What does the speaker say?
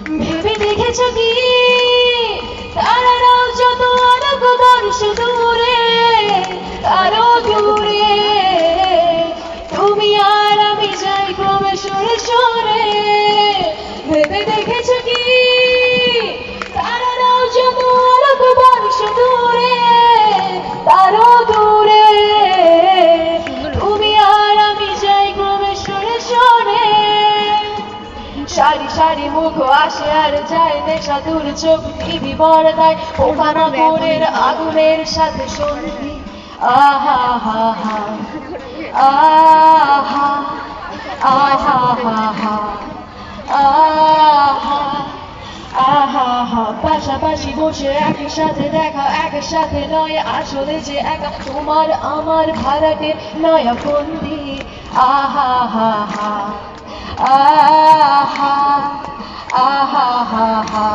ভেবে দেখেছ কি তারারাও যত অনেক বর্ষ দূরে, আরো দূরে, তুমি আর আমি যাই ক্রমে সরে সরে। ভেবে দেখেছ কি তারারাও যত অনেক বর্ষ দূরে, আরো দূরে, তুমি আর আমি যাই ক্রমে সরে সরে। সারি সারি মুখ আসে আর যায় নেশা দূর চোখ টিভি পর্দায় ওখানা মনের আগুনের সাথে সন্ধি। আহা হা হা আহা আহা হা হা আহা আহা হা। পাশাপাশি বসে একই সাথে দেখা, একই সাথে নয় আসলে যে একা তোমার আমার ভাড়াটে নয়া বন্দি। আহা হা হা আহা আহা হা হা।